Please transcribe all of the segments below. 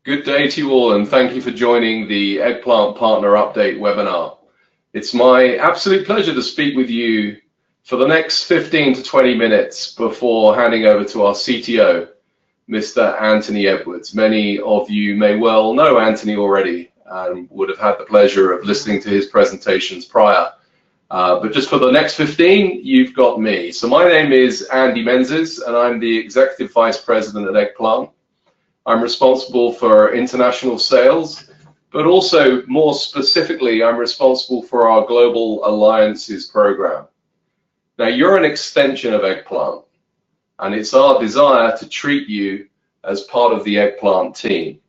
Good day to you all, and thank you for joining the Eggplant Partner Update webinar. It's my absolute pleasure to speak with you for the next 15 to 20 minutes before handing over to our CTO, Mr. Anthony Edwards. Many of you may well know Anthony already and would have had the pleasure of listening to his presentations prior. But just for the next 15, you've got me. So my name is Andy Menzies, and I'm the Executive Vice President at Eggplant. I'm responsible for international sales, but also more specifically, I'm responsible for our Global Alliances program. Now, you're an extension of Eggplant, and it's our desire to treat you as part of the Eggplant team.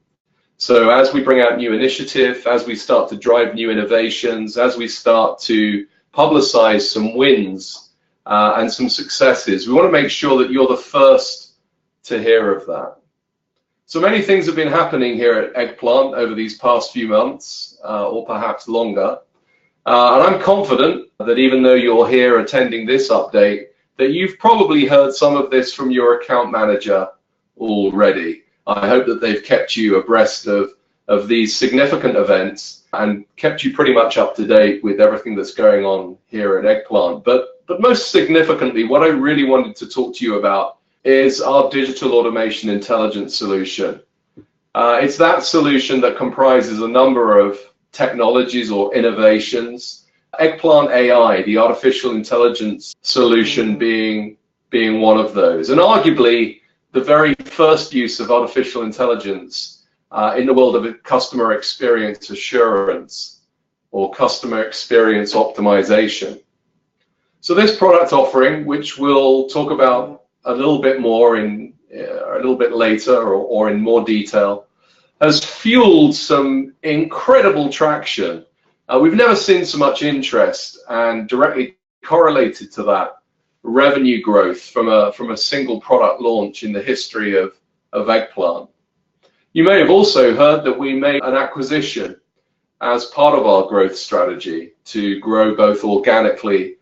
So as we bring out new initiative, as we start to drive new innovations, as we start to publicize some wins and some successes, we want to make sure that you're the first to hear of that. So many things have been happening here at Eggplant over these past few months, or perhaps longer. And I'm confident that even though you're here attending this update, that you've probably heard some of this from your account manager already. I hope that they've kept you abreast of these significant events and kept you pretty much up to date with everything that's going on here at Eggplant. But most significantly, what I really wanted to talk to you about is our digital automation intelligence solution. It's that solution that comprises a number of technologies or innovations. Eggplant AI, the artificial intelligence solution being one of those. And arguably, the very first use of artificial intelligence in the world of customer experience assurance or customer experience optimization. So this product offering, which we'll talk about a little bit more a little bit later or in more detail, has fueled some incredible traction. We've never seen so much interest, and directly correlated to that, revenue growth from a single product launch in the history of Eggplant. You may have also heard that we made an acquisition as part of our growth strategy to grow both organically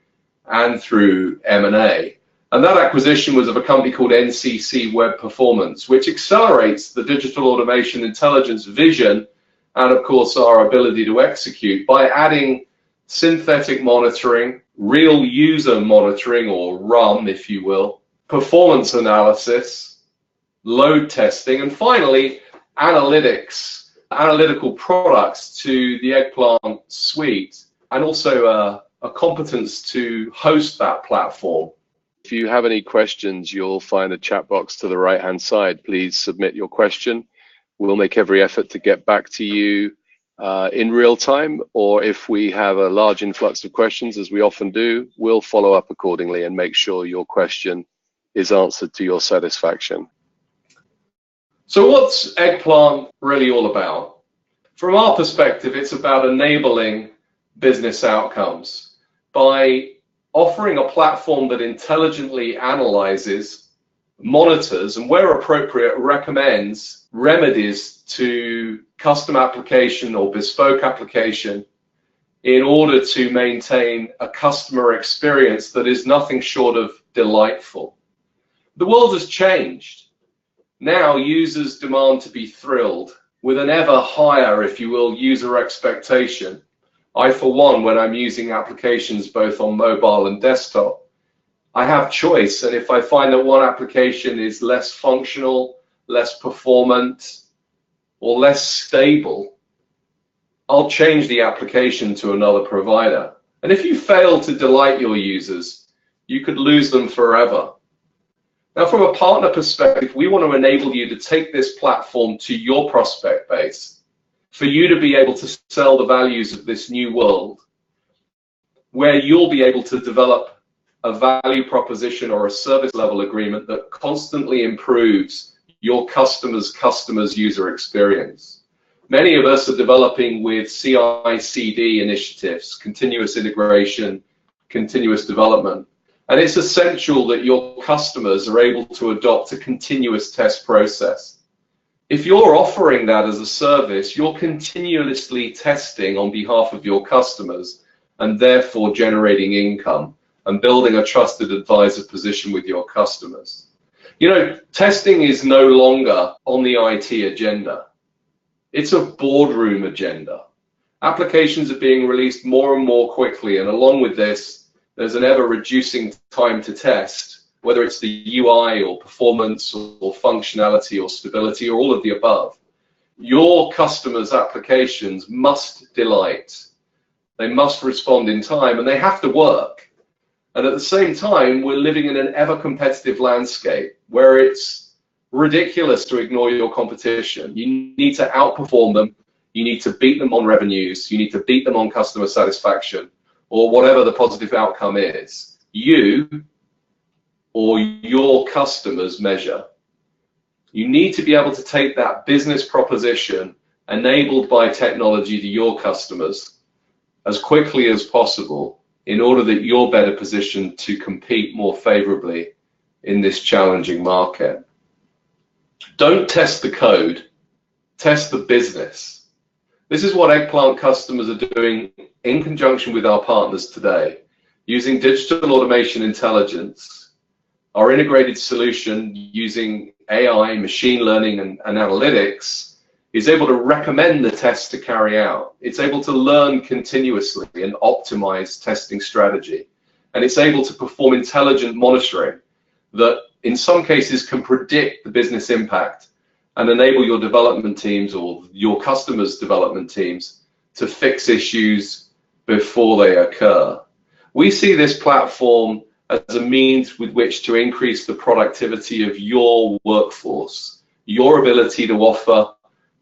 and through M&A. And that acquisition was of a company called NCC Web Performance, which accelerates the digital automation intelligence vision and, of course, our ability to execute by adding synthetic monitoring, real user monitoring, or RUM, if you will, performance analysis, load testing, and finally, analytical products to the Eggplant suite, and also a competence to host that platform. If you have any questions, you'll find a chat box to the right-hand side. Please submit your question. We'll make every effort to get back to you in real time, or if we have a large influx of questions, as we often do, we'll follow up accordingly and make sure your question is answered to your satisfaction. So what's Eggplant really all about? From our perspective, it's about enabling business outcomes by offering a platform that intelligently analyzes, monitors, and where appropriate, recommends remedies to custom application or bespoke application in order to maintain a customer experience that is nothing short of delightful. The world has changed. Now users demand to be thrilled with an ever higher, if you will, user expectation. I, for one, when I'm using applications both on mobile and desktop, I have choice, and if I find that one application is less functional, less performant, or less stable, I'll change the application to another provider. And if you fail to delight your users, you could lose them forever. Now, from a partner perspective, we want to enable you to take this platform to your prospect base, for you to be able to sell the values of this new world, where you'll be able to develop a value proposition or a service level agreement that constantly improves your customers' user experience. Many of us are developing with CI/CD initiatives, continuous integration, continuous development, and it's essential that your customers are able to adopt a continuous test process. If you're offering that as a service, you're continuously testing on behalf of your customers and therefore generating income and building a trusted advisor position with your customers. You know, testing is no longer on the IT agenda. It's a boardroom agenda. Applications are being released more and more quickly, and along with this, there's an ever-reducing time to test, whether it's the UI or performance or functionality or stability or all of the above. Your customers' applications must delight. They must respond in time, and they have to work. And at the same time, we're living in an ever-competitive landscape where it's ridiculous to ignore your competition. You need to outperform them. You need to beat them on revenues. You need to beat them on customer satisfaction, or whatever the positive outcome is. You or your customers measure. You need to be able to take that business proposition enabled by technology to your customers as quickly as possible in order that you're better positioned to compete more favorably in this challenging market. Don't test the code, test the business. This is what Eggplant customers are doing in conjunction with our partners today, using digital automation intelligence. Our integrated solution using AI, machine learning, and analytics is able to recommend the tests to carry out. It's able to learn continuously and optimize testing strategy. And it's able to perform intelligent monitoring that in some cases can predict the business impact and enable your development teams or your customers' development teams to fix issues before they occur. We see this platform as a means with which to increase the productivity of your workforce, your ability to offer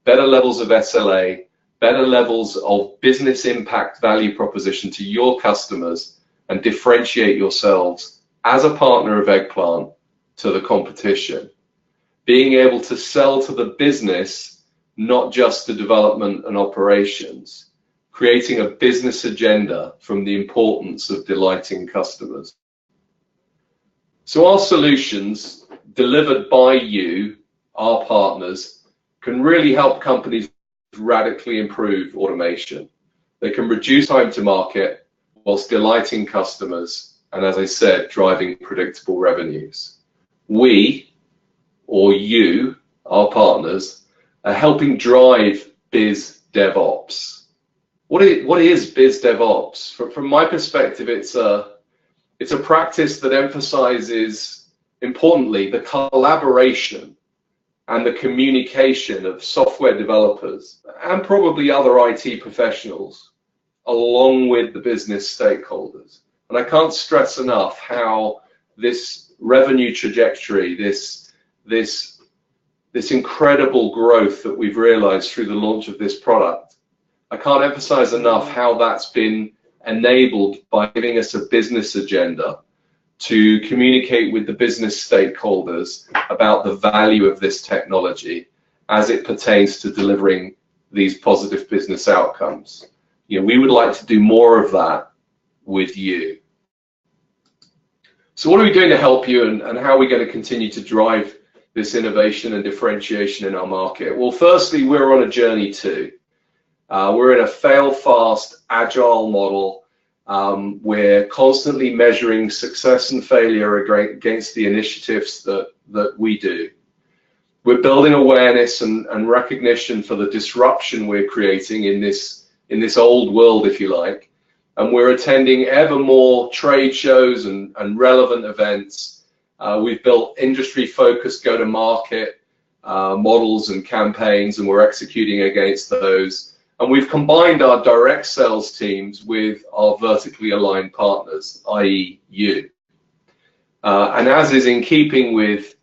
better levels of SLA, better levels of business impact value proposition to your customers, and differentiate yourselves as a partner of Eggplant to the competition. Being able to sell to the business, not just to development and operations, creating a business agenda from the importance of delighting customers. So our solutions, delivered by you, our partners, can really help companies radically improve automation. They can reduce time to market whilst delighting customers and, as I said, driving predictable revenues. We, or you, our partners, are helping drive BizDevOps. What is BizDevOps? From my perspective, it's a practice that emphasizes, importantly, the collaboration and the communication of software developers and probably other IT professionals along with the business stakeholders. And I can't stress enough how this revenue trajectory, this incredible growth that we've realized through the launch of this product, I can't emphasize enough how that's been enabled by giving us a business agenda to communicate with the business stakeholders about the value of this technology as it pertains to delivering these positive business outcomes. You know, we would like to do more of that with you. So what are we doing to help you, and how are we going to continue to drive this innovation and differentiation in our market? Well, firstly, we're on a journey too. We're in a fail fast, agile model. We're constantly measuring success and failure against the initiatives that we do. We're building awareness and recognition for the disruption we're creating in this old world, if you like. And we're attending ever more trade shows and relevant events. We've built industry-focused go-to-market models and campaigns, and we're executing against those. And we've combined our direct sales teams with our vertically aligned partners, i.e. you. And as is in keeping with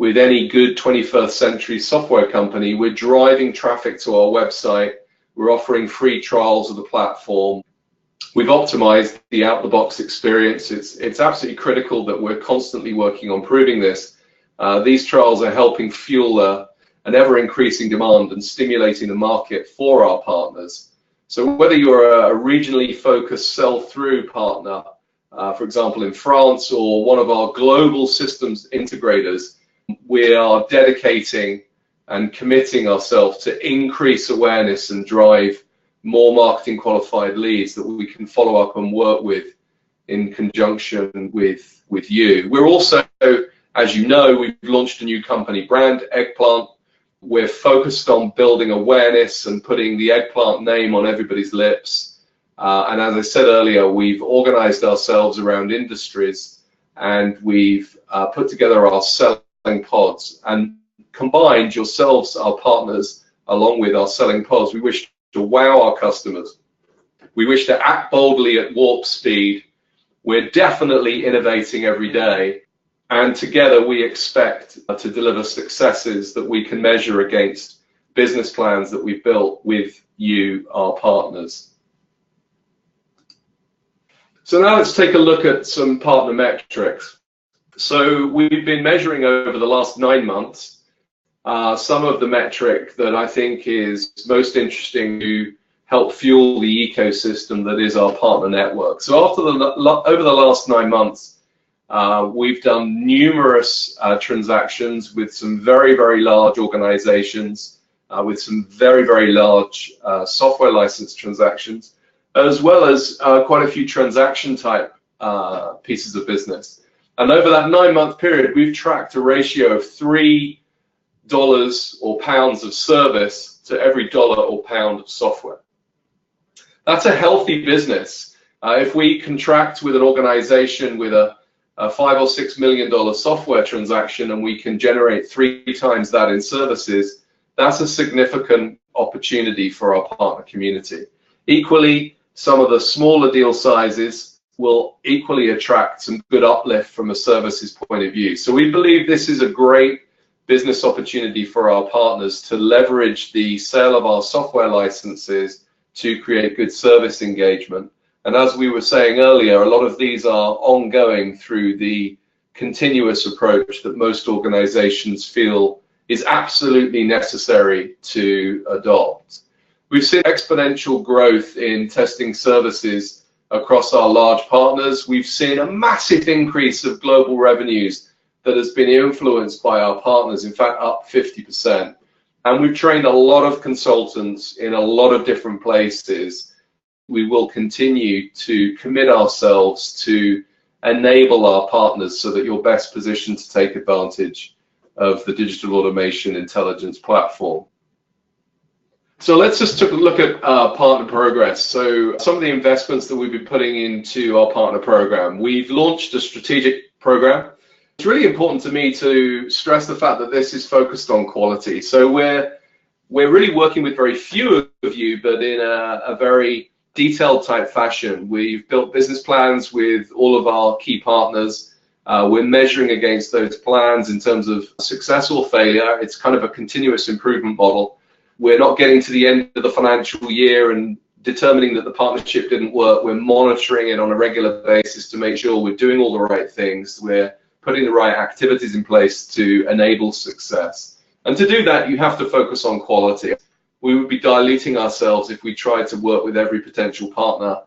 any good 21st century software company, we're driving traffic to our website. We're offering free trials of the platform. We've optimized the out-the-box experience. It's absolutely critical that we're constantly working on proving this. These trials are helping fuel an ever-increasing demand and stimulating the market for our partners. So whether you're a regionally focused sell-through partner, for example in France, or one of our global systems integrators, we are dedicating and committing ourselves to increase awareness and drive more marketing qualified leads that we can follow up and work with in conjunction with you. We're also, as you know, we've launched a new company brand, Eggplant. We're focused on building awareness and putting the Eggplant name on everybody's lips. And as I said earlier, we've organized ourselves around industries, and we've put together our selling pods. And combined, yourselves, our partners, along with our selling pods, we wish to wow our customers. We wish to act boldly at warp speed. We're definitely innovating every day. And together we expect to deliver successes that we can measure against business plans that we've built with you, our partners. So now let's take a look at some partner metrics. So we've been measuring over the last 9 months some of the metric that I think is most interesting to help fuel the ecosystem that is our partner network. So over the last 9 months, we've done numerous transactions with some very, very large organizations, with some very, very large software license transactions, as well as quite a few transaction type pieces of business. And over that 9-month period, we've tracked a ratio of $3 or pounds of service to every dollar or pound of software. That's a healthy business. If we contract with an organization with a $5 or $6 million software transaction and we can generate 3 times that in services, that's a significant opportunity for our partner community. Equally, some of the smaller deal sizes will equally attract some good uplift from a services point of view. So we believe this is a great business opportunity for our partners to leverage the sale of our software licenses to create good service engagement. And as we were saying earlier, a lot of these are ongoing through the continuous approach that most organizations feel is absolutely necessary to adopt. We've seen exponential growth in testing services across our large partners. We've seen a massive increase of global revenues that has been influenced by our partners, in fact, up 50%. And we've trained a lot of consultants in a lot of different places. We will continue to commit ourselves to enable our partners so that you're best positioned to take advantage of the digital automation intelligence platform. So let's just take a look at partner progress. So some of the investments that we've been putting into our partner program. We've launched a strategic program. It's really important to me to stress the fact that this is focused on quality. So we're really working with very few of you, but in a very detailed type fashion. We've built business plans with all of our key partners. We're measuring against those plans in terms of success or failure. It's kind of a continuous improvement model. We're not getting to the end of the financial year and determining that the partnership didn't work. We're monitoring it on a regular basis to make sure we're doing all the right things. We're putting the right activities in place to enable success. And to do that, you have to focus on quality. We would be diluting ourselves if we tried to work with every potential partner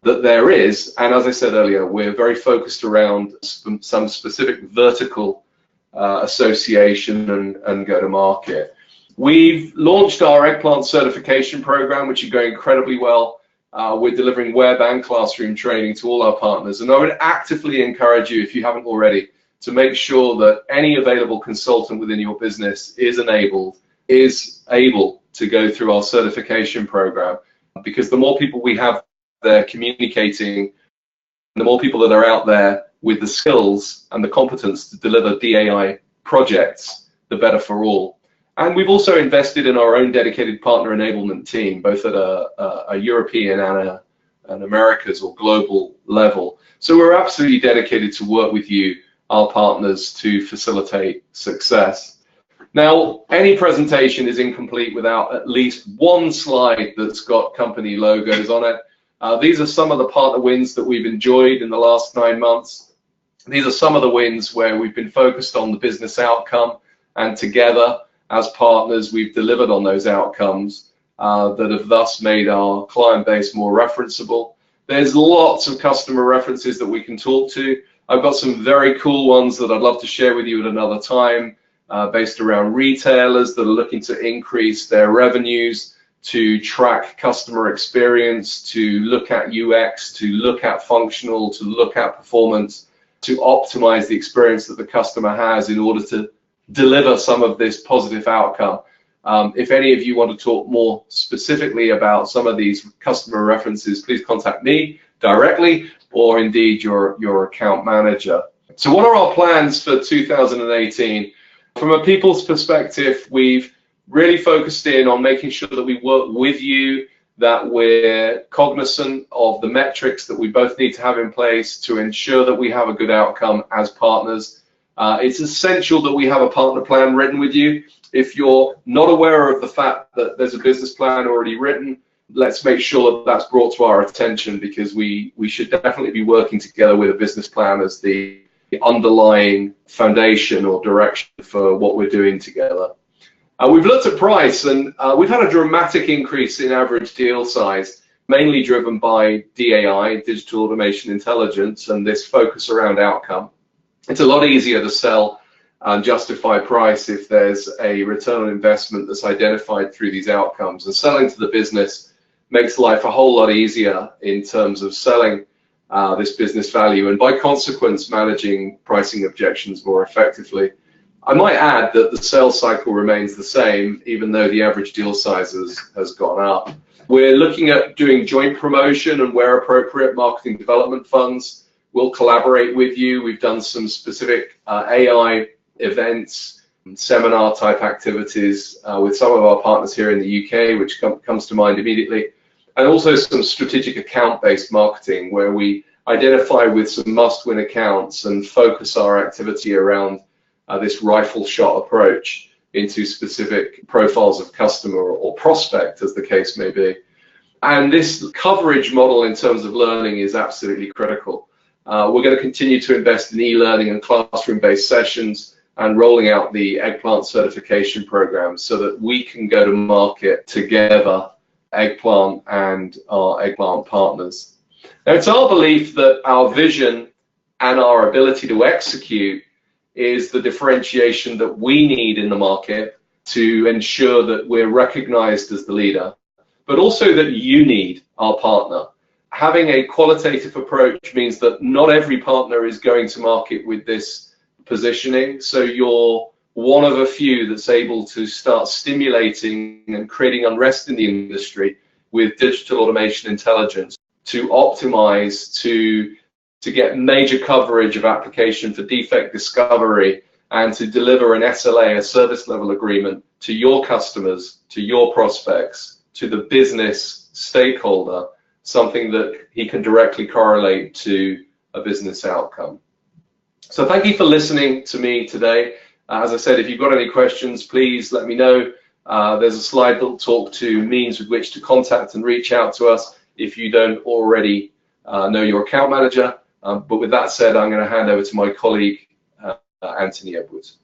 that there is. And as I said earlier, we're very focused around some specific vertical association and go-to-market. We've launched our Eggplant certification program, which is going incredibly well. We're delivering web and classroom training to all our partners. And I would actively encourage you, if you haven't already, to make sure that any available consultant within your business is able to go through our certification program. Because the more people we have there communicating, the more people that are out there with the skills and the competence to deliver DAI projects, the better for all. And we've also invested in our own dedicated partner enablement team, both at a European and an Americas or global level. So we're absolutely dedicated to work with you, our partners, to facilitate success. Now, any presentation is incomplete without at least one slide that's got company logos on it. These are some of the partner wins that we've enjoyed in the last 9 months. These are some of the wins where we've been focused on the business outcome, and together, as partners, we've delivered on those outcomes that have thus made our client base more referenceable. There's lots of customer references that we can talk to. I've got some very cool ones that I'd love to share with you at another time, based around retailers that are looking to increase their revenues, to track customer experience, to look at UX, to look at functional, to look at performance, to optimize the experience that the customer has in order to deliver some of this positive outcome. If any of you want to talk more specifically about some of these customer references, please contact me directly, or indeed your account manager. So what are our plans for 2018? From a people's perspective, we've really focused in on making sure that we work with you, that we're cognizant of the metrics that we both need to have in place to ensure that we have a good outcome as partners. It's essential that we have a partner plan written with you. If you're not aware of the fact that there's a business plan already written, let's make sure that that's brought to our attention, because we should definitely be working together with a business plan as the underlying foundation or direction for what we're doing together. We've looked at price, and we've had a dramatic increase in average deal size, mainly driven by DAI, Digital Automation Intelligence, and this focus around outcome. It's a lot easier to sell and justify price if there's a return on investment that's identified through these outcomes. And selling to the business makes life a whole lot easier in terms of selling this business value, and by consequence managing pricing objections more effectively. I might add that the sales cycle remains the same, even though the average deal size has gone up. We're looking at doing joint promotion and, where appropriate, marketing development funds. We'll collaborate with you. We've done some specific AI events, seminar type activities with some of our partners here in the UK, which comes to mind immediately, and also some strategic account-based marketing, where we identify with some must-win accounts and focus our activity around this rifle shot approach into specific profiles of customer or prospect, as the case may be. And this coverage model in terms of learning is absolutely critical. We're going to continue to invest in e-learning and classroom-based sessions, and rolling out the Eggplant certification program so that we can go to market together, Eggplant and our Eggplant partners. Now, it's our belief that our vision and our ability to execute is the differentiation that we need in the market to ensure that we're recognized as the leader, but also that you need our partner. Having a qualitative approach means that not every partner is going to market with this positioning, so you're one of a few that's able to start stimulating and creating unrest in the industry with digital automation intelligence to optimize, to get major coverage of application for defect discovery, and to deliver an SLA, a service level agreement, to your customers, to your prospects, to the business stakeholder, something that he can directly correlate to a business outcome. So thank you for listening to me today. As I said, if you've got any questions, please let me know. There's a slide that'll talk to means with which to contact and reach out to us if you don't already know your account manager. But with that said, I'm going to hand over to my colleague, Anthony Edwards.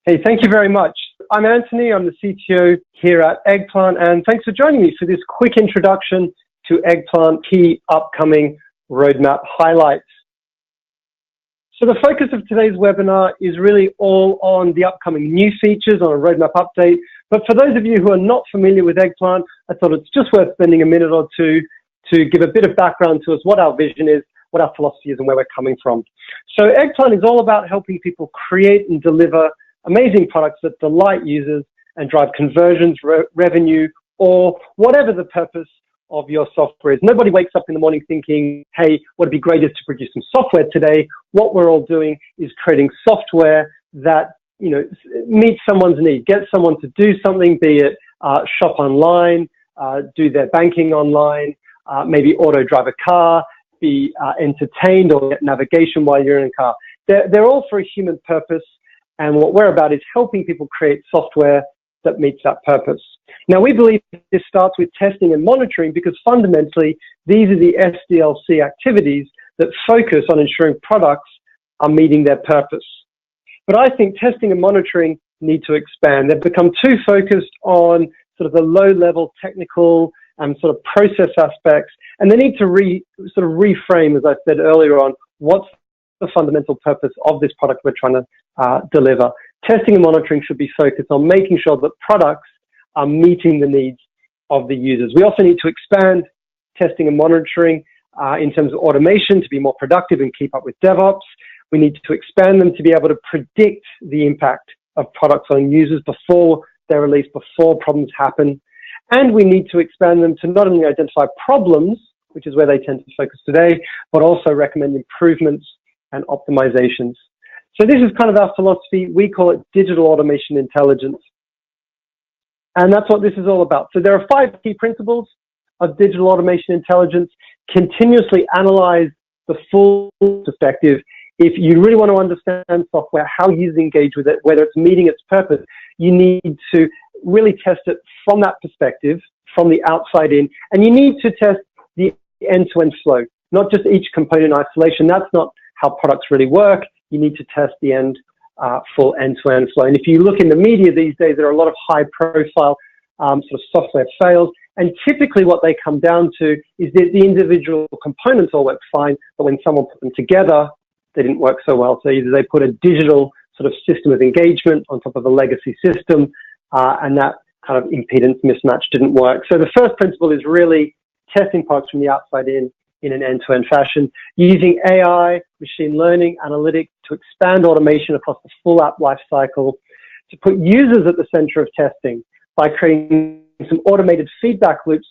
Hey, thank you very much. I'm Anthony. I'm the CTO here at Eggplant, and thanks for joining me for this quick introduction to Eggplant key upcoming roadmap highlights. So the focus of today's webinar is really all on the upcoming new features, on a roadmap update. But for those of you who are not familiar with Eggplant, I thought it's just worth spending a minute or two to give a bit of background to us, what our vision is, what our philosophy is, and where we're coming from. So Eggplant is all about helping people create and deliver amazing products that delight users and drive conversions, revenue, or whatever the purpose of your software is. Nobody wakes up in the morning thinking, hey, what would be great is to produce some software today. What we're all doing is creating software that, you know, meets someone's need, gets someone to do something, be it shop online, do their banking online, maybe auto drive a car, be entertained, or get navigation while you're in a car. They're all for a human purpose, and what we're about is helping people create software that meets that purpose. Now, we believe this starts with testing and monitoring, because fundamentally, these are the SDLC activities that focus on ensuring products are meeting their purpose. But I think testing and monitoring need to expand. They've become too focused on sort of the low-level technical and sort of process aspects, and they need to sort of reframe, as I said earlier on, what's the fundamental purpose of this product we're trying to deliver. Testing and monitoring should be focused on making sure that products are meeting the needs of the users. We also need to expand testing and monitoring in terms of automation to be more productive and keep up with DevOps. We need to expand them to be able to predict the impact of products on users before they're released, before problems happen. And we need to expand them to not only identify problems, which is where they tend to focus today, but also recommend improvements and optimizations. So this is kind of our philosophy. We call it digital automation intelligence. And that's what this is all about. So there are 5 key principles of digital automation intelligence. Continuously analyze the full perspective. If you really want to understand software, how users engage with it, whether it's meeting its purpose, you need to really test it from that perspective, from the outside in. And you need to test the end-to-end flow, not just each component in isolation. That's not how products really work. You need to test the full end-to-end flow. And if you look in the media these days, there are a lot of high-profile sort of software fails. And typically what they come down to is that the individual components all work fine, but when someone put them together, they didn't work so well. So either they put a digital sort of system of engagement on top of a legacy system, and that kind of impedance mismatch didn't work. So the first principle is really testing products from the outside in an end-to-end fashion, using AI, machine learning, analytics to expand automation across the full app lifecycle, to put users at the center of testing by creating some automated feedback loops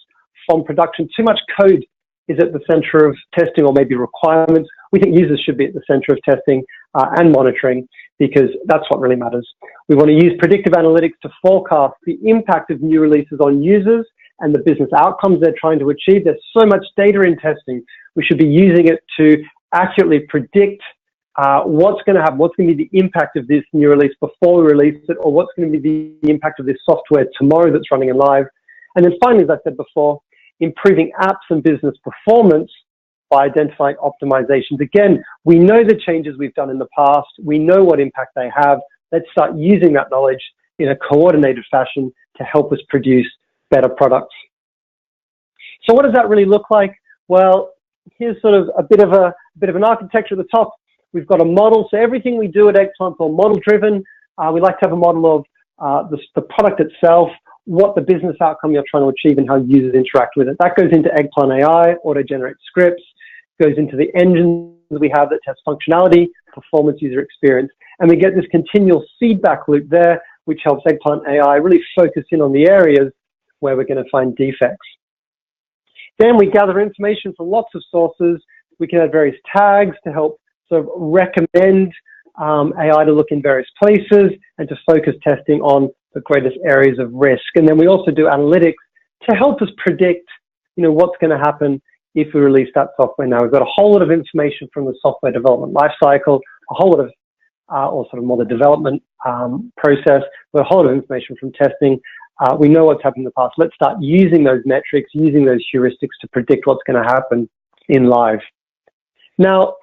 from production. Too much code is at the center of testing, or maybe requirements. We think users should be at the center of testing and monitoring, because that's what really matters. We want to use predictive analytics to forecast the impact of new releases on users and the business outcomes they're trying to achieve. There's so much data in testing. We should be using it to accurately predict what's going to happen, what's going to be the impact of this new release before we release it, or what's going to be the impact of this software tomorrow that's running in live. And then finally, as I said before, improving apps and business performance by identifying optimizations. Again, we know the changes we've done in the past. We know what impact they have. Let's start using that knowledge in a coordinated fashion to help us produce better products. So what does that really look like? Well, here's sort of a bit of an architecture at the top. We've got a model. So everything we do at Eggplant is all model-driven. We like to have a model of the product itself, what the business outcome you're trying to achieve, and how users interact with it. That goes into Eggplant AI, auto-generate scripts, goes into the engines we have that test functionality, performance, user experience. And we get this continual feedback loop there, which helps Eggplant AI really focus in on the areas where we're going to find defects. Then we gather information from lots of sources. We can add various tags to help sort of recommend AI to look in various places and to focus testing on the greatest areas of risk. And then we also do analytics to help us predict, what's going to happen if we release that software. Now, we've got a whole lot of information from the software development lifecycle, a whole lot of, or sort of more the development process, but a whole lot of information from testing. We know what's happened in the past. Let's start using those metrics, using those heuristics to predict what's going to happen in live. Now,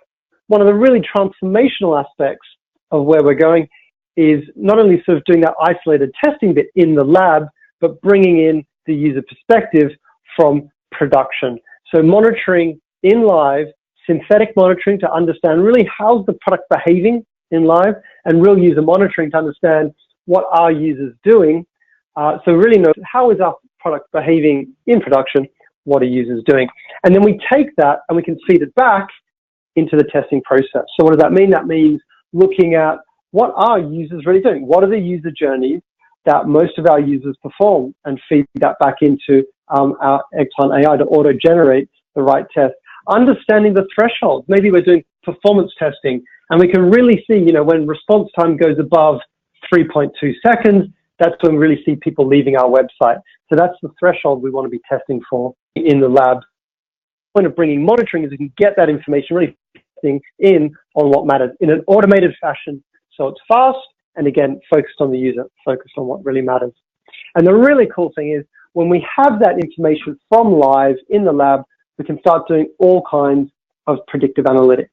one of the really transformational aspects of where we're going is not only sort of doing that isolated testing bit in the lab, but bringing in the user perspective from production. So monitoring in live, synthetic monitoring to understand really how's the product behaving in live, and real user monitoring to understand what are users doing. So really know how is our product behaving in production, what are users doing? And then we take that and we can feed it back into the testing process. So what does that mean? That means looking at what are users really doing? What are the user journeys that most of our users perform, and feed that back into our Eggplant AI to auto-generate the right test. Understanding the thresholds. Maybe we're doing performance testing and we can really see, when response time goes above 3.2 seconds, that's when we really see people leaving our website. So that's the threshold we want to be testing for in the lab. The point of bringing monitoring is we can get that information really in on what matters in an automated fashion. So it's fast and again, focused on the user, focused on what really matters. And the really cool thing is when we have that information from live in the lab, we can start doing all kinds of predictive analytics.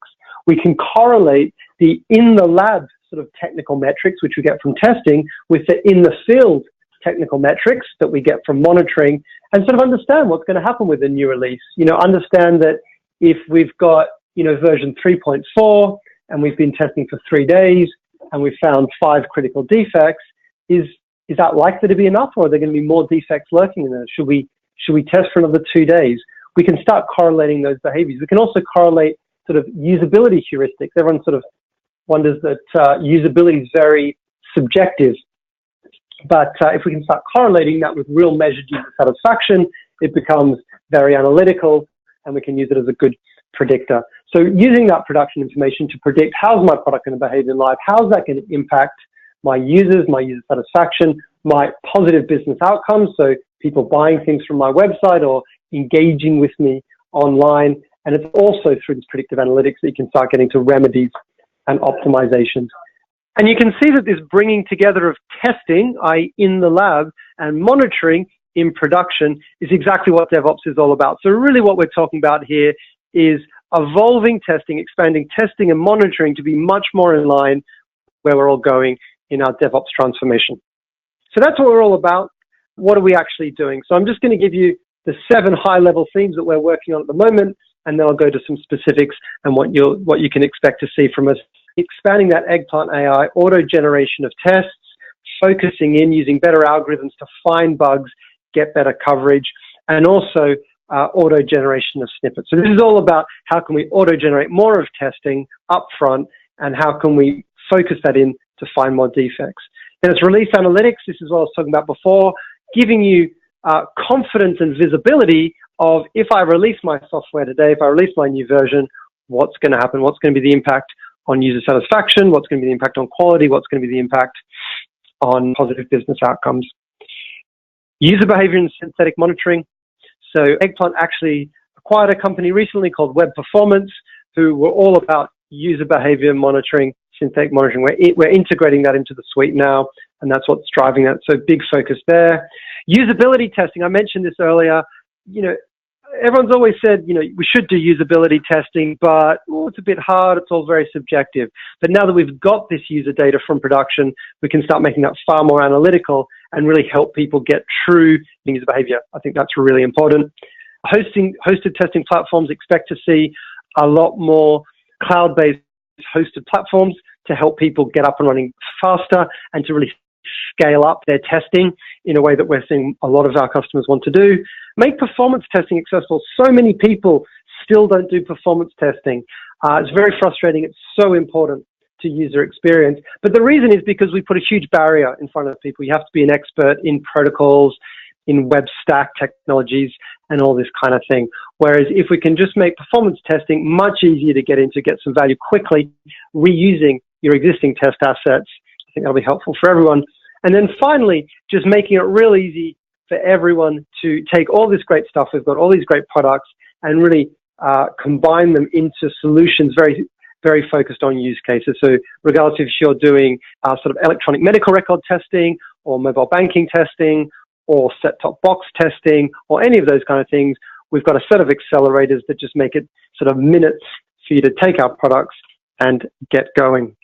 We can correlate the in the lab sort of technical metrics, which we get from testing, with the in the field technical metrics that we get from monitoring, and sort of understand what's going to happen with a new release. Understand that if we've got, version 3.4 and we've been testing for 3 days and we've found 5 critical defects, is that likely to be enough, or are there going to be more defects lurking in there? Should we test for another 2 days? We can start correlating those behaviors. We can also correlate sort of usability heuristics. Everyone sort of wonders that usability is very subjective. But if we can start correlating that with real measured user satisfaction, it becomes very analytical, and we can use it as a good predictor. So using that production information to predict how's my product going to behave in life, how's that going to impact my users, my user satisfaction, my positive business outcomes, so people buying things from my website or engaging with me online. And it's also through this predictive analytics that you can start getting to remedies and optimizations. And you can see that this bringing together of testing, i.e. in the lab, and monitoring in production is exactly what DevOps is all about. So really what we're talking about here is evolving testing, expanding testing and monitoring to be much more in line where we're all going in our DevOps transformation. So that's what we're all about. What are we actually doing? So I'm just going to give you the 7 high-level themes that we're working on at the moment, and then I'll go to some specifics and what you can expect to see from us. Expanding that Eggplant AI, auto-generation of tests, focusing in, using better algorithms to find bugs, get better coverage, and also auto-generation of snippets. So this is all about how can we auto-generate more of testing upfront, and how can we focus that in to find more defects. Then it's release analytics. This is what I was talking about before, giving you confidence and visibility of if I release my software today, if I release my new version, what's going to happen, what's going to be the impact on user satisfaction, what's going to be the impact on quality, what's going to be the impact on positive business outcomes. User behavior and synthetic monitoring. So Eggplant actually acquired a company recently called Web Performance, who were all about user behavior monitoring, synthetic monitoring. We're integrating that into the suite now, and that's what's driving that. So big focus there. Usability testing, I mentioned this earlier. You know, everyone's always said, you know, we should do usability testing, but it's a bit hard. It's all very subjective. But now that we've got this user data from production, we can start making that far more analytical and really help people get true user behavior. I think that's really important. Hosted testing platforms, expect to see a lot more cloud-based hosted platforms to help people get up and running faster and to really scale up their testing in a way that we're seeing a lot of our customers want to do. Make performance testing accessible. So many people still don't do performance testing. It's very frustrating. It's so important to user experience. But the reason is because we put a huge barrier in front of people. You have to be an expert in protocols, in web stack technologies, and all this kind of thing. Whereas if we can just make performance testing much easier to get into, get some value quickly, reusing your existing test assets, I think that'll be helpful for everyone. And then finally, just making it real easy for everyone to take all this great stuff. We've got all these great products and really combine them into solutions very, very focused on use cases. So regardless if you're doing sort of electronic medical record testing or mobile banking testing or set-top box testing or any of those kind of things, we've got a set of accelerators that just make it sort of minutes for you to take our products and get going.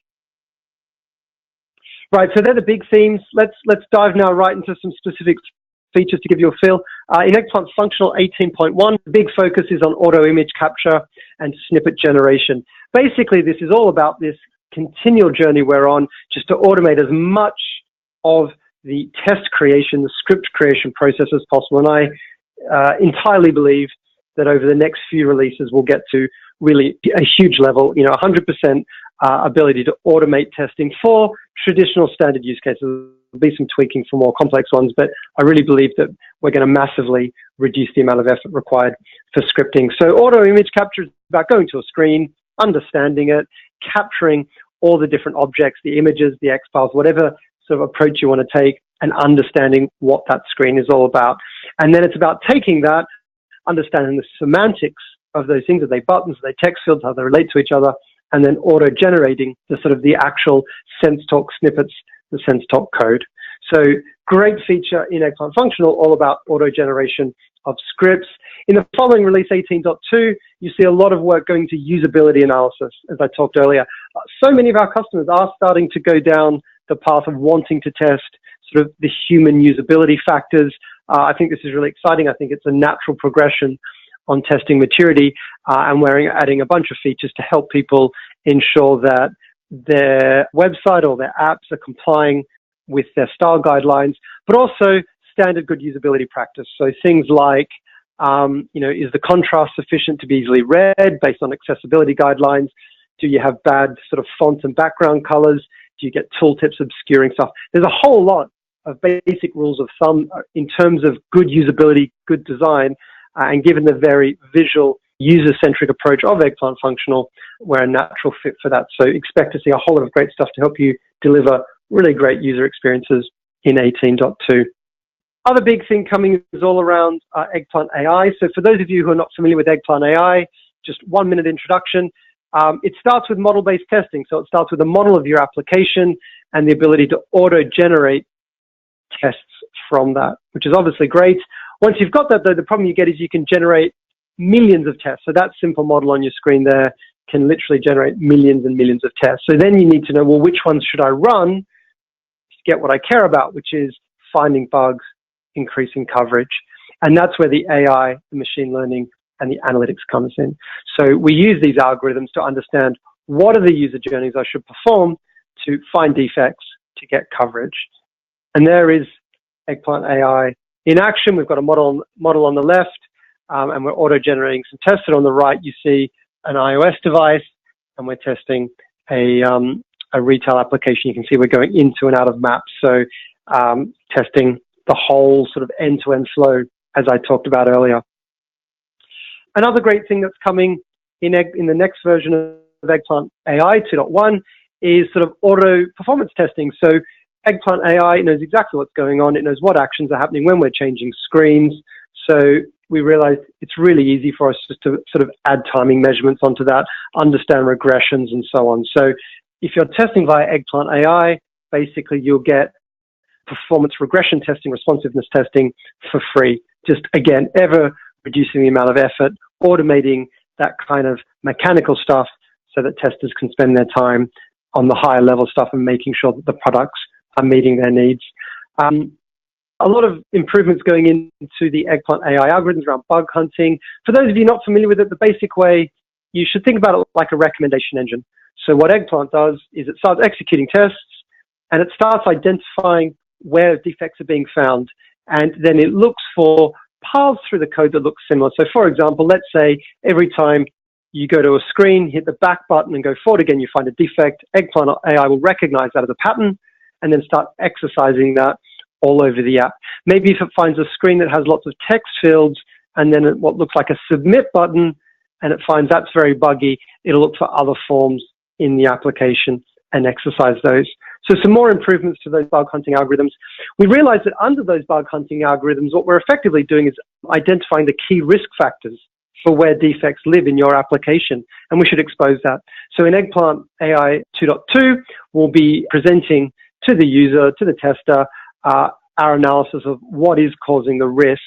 Right, so they're the big themes. Let's dive now right into some specific features to give you a feel. In Eggplant Functional 18.1, the big focus is on auto image capture and snippet generation. Basically, this is all about this continual journey we're on just to automate as much of the test creation, the script creation process as possible. And I entirely believe that over the next few releases, we'll get to really a huge level, 100% ability to automate testing for traditional standard use cases. There'll be some tweaking for more complex ones, but I really believe that we're going to massively reduce the amount of effort required for scripting. So auto image capture is about going to a screen, understanding it, capturing all the different objects, the images, the XFiles, whatever sort of approach you want to take, and understanding what that screen is all about. And then it's about taking that, understanding the semantics of those things. Are they buttons? Are they text fields? How they relate to each other? And then auto-generating the sort of the actual SenseTalk snippets, the SenseTalk code. So great feature in Eggplant Functional, all about auto-generation of scripts. In the following release 18.2, you see a lot of work going to usability analysis, as I talked earlier. So many of our customers are starting to go down the path of wanting to test sort of the human usability factors. I think this is really exciting. I think it's a natural progression on testing maturity, and we're adding a bunch of features to help people ensure that their website or their apps are complying with their style guidelines, but also standard good usability practice. So things like, is the contrast sufficient to be easily read based on accessibility guidelines? Do you have bad sort of font and background colors? Do you get tooltips obscuring stuff? There's a whole lot of basic rules of thumb in terms of good usability, good design, and given the very visual, user-centric approach of Eggplant Functional, we're a natural fit for that. So expect to see a whole lot of great stuff to help you deliver really great user experiences in 18.2. Other big thing coming is all around Eggplant AI. So for those of you who are not familiar with Eggplant AI, just 1 minute introduction. It starts with model-based testing. So it starts with a model of your application and the ability to auto-generate tests from that, which is obviously great. Once you've got that, though, the problem you get is you can generate millions of tests. So that simple model on your screen there can literally generate millions and millions of tests. So then you need to know, well, which ones should I run to get what I care about, which is finding bugs, increasing coverage. And that's where the AI, the machine learning, and the analytics comes in. So we use these algorithms to understand what are the user journeys I should perform to find defects to get coverage. And there is Eggplant AI in action. We've got a model on the left, and we're auto-generating some tests. And on the right, you see an iOS device, and we're testing a retail application. You can see we're going into and out of maps. So testing the whole sort of end-to-end flow, as I talked about earlier. Another great thing that's coming in the next version of Eggplant AI 2.1 is sort of auto performance testing. So Eggplant AI knows exactly what's going on. It knows what actions are happening when we're changing screens. So we realized it's really easy for us just to sort of add timing measurements onto that, understand regressions and so on. So if you're testing via Eggplant AI, basically you'll get performance regression testing, responsiveness testing for free. Just again, ever reducing the amount of effort, automating that kind of mechanical stuff so that testers can spend their time on the higher level stuff and making sure that the products are meeting their needs. A lot of improvements going into the Eggplant AI algorithms around bug hunting. For those of you not familiar with it, the basic way, you should think about it like a recommendation engine. So what Eggplant does is it starts executing tests and it starts identifying where defects are being found. And then it looks for paths through the code that look similar. So for example, let's say every time you go to a screen, hit the back button and go forward again, you find a defect. Eggplant AI will recognize that as a pattern and then start exercising that all over the app. Maybe if it finds a screen that has lots of text fields and then what looks like a submit button and it finds that's very buggy, it'll look for other forms in the application and exercise those. So some more improvements to those bug hunting algorithms. We realized that under those bug hunting algorithms, what we're effectively doing is identifying the key risk factors for where defects live in your application, and we should expose that. So in Eggplant AI 2.2, we'll be presenting to the user, to the tester, our analysis of what is causing the risk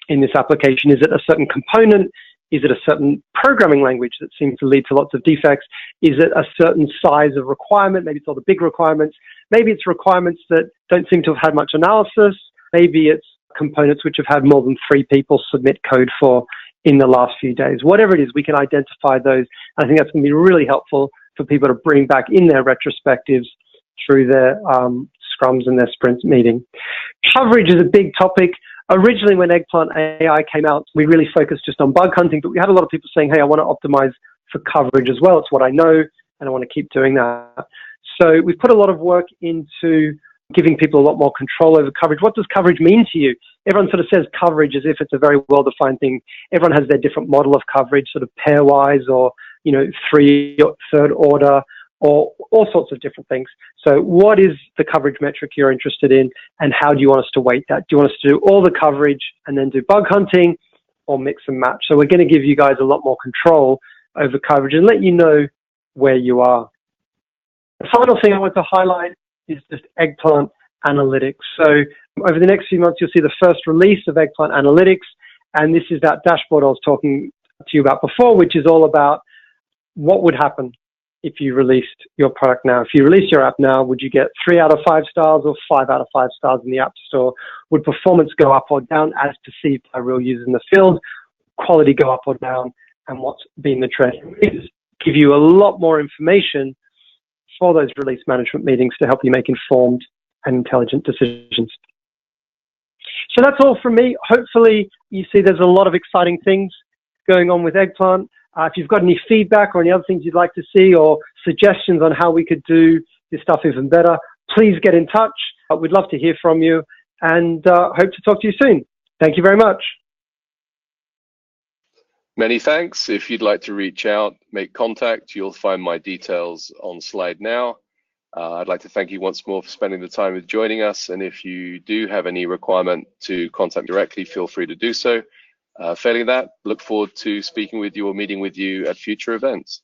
in this application. Is it a certain component? Is it a certain programming language that seems to lead to lots of defects? Is it a certain size of requirement? Maybe it's all the big requirements. Maybe it's requirements that don't seem to have had much analysis. Maybe it's components which have had more than 3 people submit code for in the last few days. Whatever it is, we can identify those. I think that's going to be really helpful for people to bring back in their retrospectives through their scrums and their sprint meeting. Coverage is a big topic. Originally, when Eggplant AI came out, we really focused just on bug hunting, but we had a lot of people saying, hey, I want to optimize for coverage as well. It's what I know, and I want to keep doing that. So we've put a lot of work into giving people a lot more control over coverage. What does coverage mean to you? Everyone sort of says coverage as if it's a very well-defined thing. Everyone has their different model of coverage, sort of pairwise or, 3 or third order, or all sorts of different things. So what is the coverage metric you're interested in, and how do you want us to weight that? Do you want us to do all the coverage and then do bug hunting, or mix and match? So we're going to give you guys a lot more control over coverage and let you know where you are. The final thing I want to highlight is just Eggplant Analytics. So over the next few months, you'll see the first release of Eggplant Analytics, and this is that dashboard I was talking to you about before, which is all about what would happen if you released your product now. If you release your app now, would you get 3 out of 5 stars or 5 out of 5 stars in the App Store? Would performance go up or down as perceived by real users in the field? Quality go up or down? And what's been the trend? It's give you a lot more information for those release management meetings to help you make informed and intelligent decisions. So that's all from me. Hopefully you see there's a lot of exciting things going on with Eggplant. If you've got any feedback or any other things you'd like to see or suggestions on how we could do this stuff even better, please get in touch. We'd love to hear from you and hope to talk to you soon. Thank you very much. Many thanks. If you'd like to reach out, make contact, you'll find my details on slide now. I'd like to thank you once more for spending the time with joining us. And if you do have any requirement to contact directly, feel free to do so. Failing that, look forward to speaking with you or meeting with you at future events.